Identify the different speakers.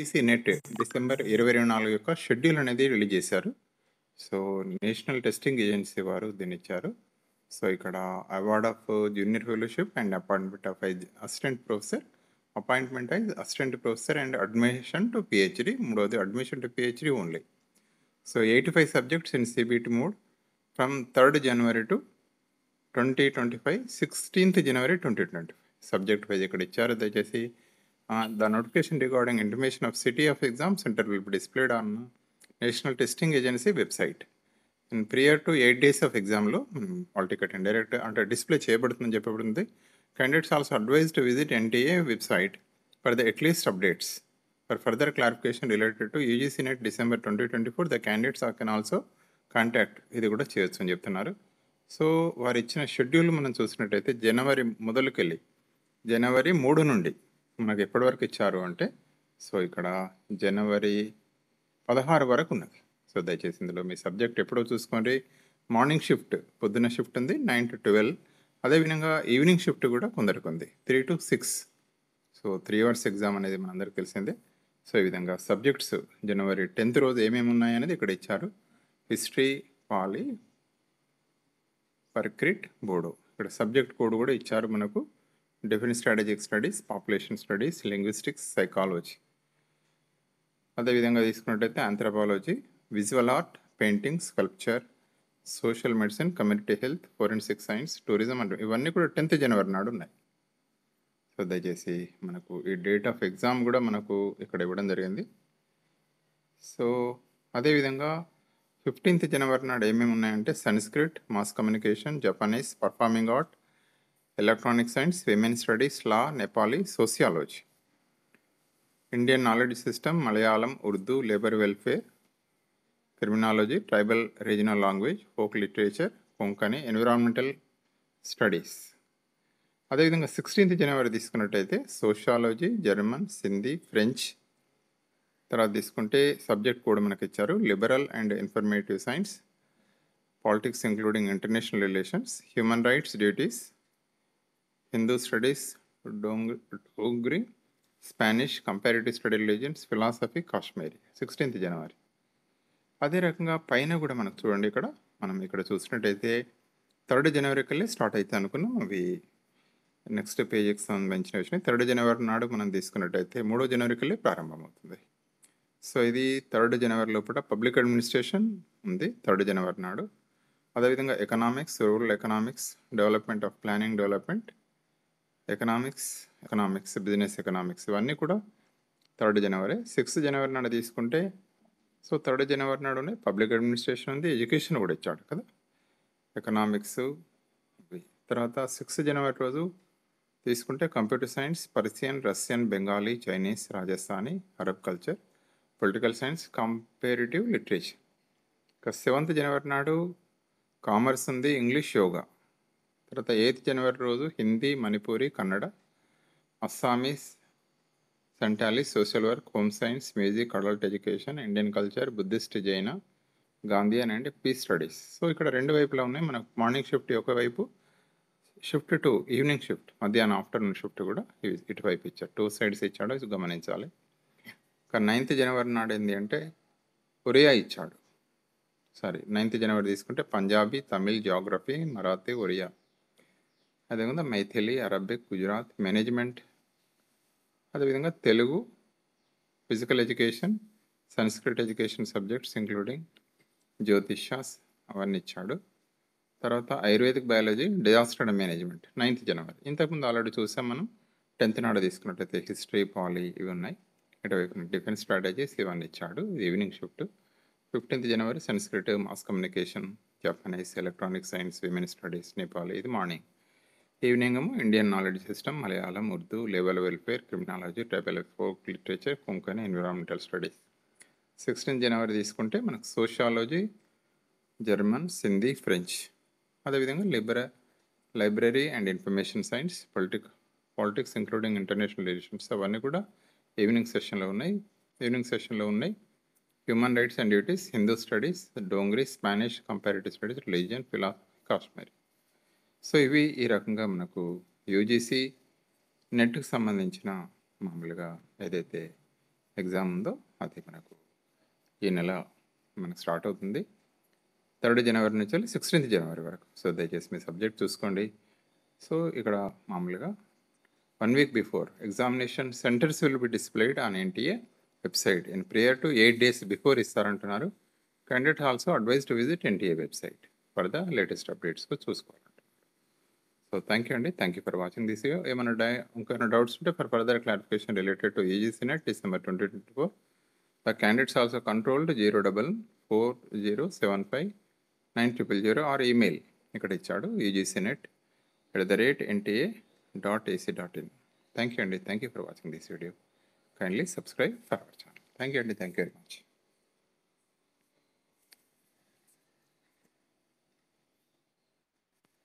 Speaker 1: UGC net December 2024 యొక్క schedule అనేది release చేశారు. సో నేషనల్ టెస్టింగ్ ఏజెన్సీ వారు దీన్ని ఇచ్చారు. సో ఇక్కడ award of junior fellowship and appointment of assistant professor, appointment as assistant professor and admission to PhD. మూడవది admission to PhD only. So 85 subjects in CBT mode from 3rd January to 2025, 16th January 2025. Subject wise ఇక్కడ ఇచ్చారు. దయచేసి the notification regarding intimation of city of exam center will be displayed on National Testing Agency website. In prior to 8 days of exam లో hall ticket and direct అంటే display చేయబడుతుందని చెప్పబడింది. Candidates also advised to visit NTA website for the at least updates. For further clarification related to UGC NET December 2024, the candidates can also contact. ఇది కూడా చేయొచ్చు అని చెప్తున్నారు. So వారు ఇచ్చిన షెడ్యూల్ మనం చూసినట్టయితే జనవరి మొదలుకెళ్ళి జనవరి 3 నుండి మనకు ఎప్పటి వరకు ఇచ్చారు అంటే, సో ఇక్కడ జనవరి 16 వరకు ఉన్నది. సో దయచేసి ఇందులో మీ సబ్జెక్ట్ ఎప్పుడో చూసుకోండి. మార్నింగ్ షిఫ్ట్ పొద్దున్న షిఫ్ట్ ఉంది 9 to 12. అదేవిధంగా ఈవినింగ్ షిఫ్ట్ కూడా కొందరికి ఉంది 3 to 6. సో 3 hours ఎగ్జామ్ అనేది మనందరికీ తెలిసిందే. సో ఈ విధంగా సబ్జెక్ట్స్ జనవరి 10th రోజు ఏమేమి ఉన్నాయనేది ఇక్కడ ఇచ్చారు. హిస్టరీ, పాలి, పర్క్రిట్, బోడో. ఇక్కడ సబ్జెక్ట్ కోడ్ కూడా ఇచ్చారు మనకు. Different strategic studies, population studies, linguistics, psychology. అదేవిధంగా తీసుకున్నట్టయితే anthropology, visual art, painting, sculpture, social medicine, community health, forensic science, tourism అంటే ఇవన్నీ కూడా 10th January నాడు ఉన్నాయి. సో దయచేసి మనకు ఈ డేట్ ఆఫ్ ఎగ్జామ్ కూడా మనకు ఇక్కడ ఇవ్వడం జరిగింది. సో అదేవిధంగా 15th January నాడు ఏమేమి ఉన్నాయంటే Sanskrit, mass communication, Japanese, performing art, electronic science, women studies, law, Nepali, sociology, Indian knowledge system, Malayalam, Urdu, labour welfare, criminology, tribal regional language, folk literature, Konkani, environmental studies. అదేవిధంగా 16th January తీసుకున్నట్టయితే సోషియాలజీ, జర్మన్, సింధీ, ఫ్రెంచ్. తర్వాత తీసుకుంటే subject కూడా మనకి ఇచ్చారు. Liberal and informative science, politics including international relations, human rights duties, Hindu studies, Dogri, Spanish, comparative study religions, philosophy, Kashmiri. 16th January. అదే రకంగా పైన కూడా మనకు చూడండి, ఇక్కడ మనం ఇక్కడ చూసినట్టయితే 3rd January కల్లా స్టార్ట్ అయితే అనుకున్నాం. అవి నెక్స్ట్ పేజీకి సంబంధించిన విషయం. 3rd January నాడు మనం తీసుకున్నట్టయితే 3వ January కల్లా ప్రారంభమవుతుంది. సో ఇది 3rd January లోపల పబ్లిక్ అడ్మినిస్ట్రేషన్ ఉంది 3rd January నాడు. అదేవిధంగా economics, rural economics, development of planning development, economics, business economics, ఇవన్నీ కూడా 3rd January. 6th January నాడు తీసుకుంటే సో 3rd January నాడు పబ్లిక్ అడ్మినిస్ట్రేషన్ ఉంది, ఎడ్యుకేషన్ కూడా ఇచ్చాడు కదా, ఎకనామిక్స్. తర్వాత 6th January రోజు తీసుకుంటే computer science, Persian, Russian, Bengali, Chinese, Rajasthani, Arab culture, political science, comparative literature. ఇక 7th January నాడు కామర్స్ ఉంది, ఇంగ్లీష్, యోగా. తర్వాత 8th January రోజు Hindi, Manipuri, Kannada, Assamese, Santali, social work, home science, music, adult education, Indian culture, Buddhist, Jain, Gandhian and peace studies. So ఇక్కడ రెండు వైపులా ఉన్నాయి. మనకు మార్నింగ్ షిఫ్ట్ ఒకవైపు, షిఫ్ట్ టు ఈవినింగ్ షిఫ్ట్, మధ్యాహ్నం ఆఫ్టర్నూన్ షిఫ్ట్ కూడా ఇటువైపు ఇచ్చాడు. 2 sides ఇచ్చాడు, ఇది గమనించాలి. ఇక 9th January నాడు ఏంటి అంటే ఒరియా ఇచ్చాడు. 9th January తీసుకుంటే పంజాబీ, తమిళ్, జాగ్రఫీ, మరాఠీ, ఒరియా. అదేవిధంగా మైథిలి, అరబిక్, గుజరాత్, మేనేజ్మెంట్, అదేవిధంగా Telugu, physical education, Sanskrit education subjects including జ్యోతిషాస్ అవన్నీ ఇచ్చాడు. తర్వాత Ayurvedic biology, disaster management 9th January. ఇంతకుముందు ఆల్రెడీ చూసాం మనం. 10th నాడు తీసుకున్నట్టయితే హిస్టరీ, పాలీ ఇవి ఉన్నాయి. ఇటువైపు డిఫెన్స్ స్ట్రాటజీస్ ఇవన్నీ ఇచ్చాడు. Evening shift. 15th January Sanskrit, mass communication, Japanese, electronic science, women studies, Nepali, ఇది మార్నింగ్. ఈవినింగ్ ఏమో Indian knowledge system, Malayalam, Urdu, labour welfare, criminology, tribal folk literature, Konkani, environmental studies. 16th January తీసుకుంటే మనకు సోషియాలజీ, జర్మన్, సింధీ, ఫ్రెంచ్. అదేవిధంగా library and information science, politics including international relations అవన్నీ కూడా evening సెషన్లో ఉన్నాయి. Human rights and duties, Hindu studies, Dongri, Spanish, comparative studies, religion, philosophy, Kashmiri. So ఇవి ఈ రకంగా మనకు యూజీసీ నెట్కి సంబంధించిన మామూలుగా ఏదైతే ఎగ్జామ్ ఉందో అది మనకు ఈ నెల మనకు స్టార్ట్ అవుతుంది. 3rd జనవరి నుంచి 16th జనవరి వరకు. సో దయచేసి మీ సబ్జెక్ట్ చూసుకోండి. సో ఇక్కడ మామూలుగా 1 week before examination centers will be displayed on NTA website in prior to 8 days before ఇస్తారంటున్నారు. Candidate also advised to visit NTA website for the latest updates చూసుకోవాలంట. So thank you అండి. Thank you for watching this video. ఏమైనా ఇంకేమైనా doubts ఉంటే for further clarification related to UGC NET December 2024 the candidates also controlled 044075900 or email ఇక్కడ ఇచ్చాడు ugcnet@nta.ac.in. Thank you, Andy. Thank you for watching this video. Kindly subscribe for our channel. Thank you, Andy. Thank you very much.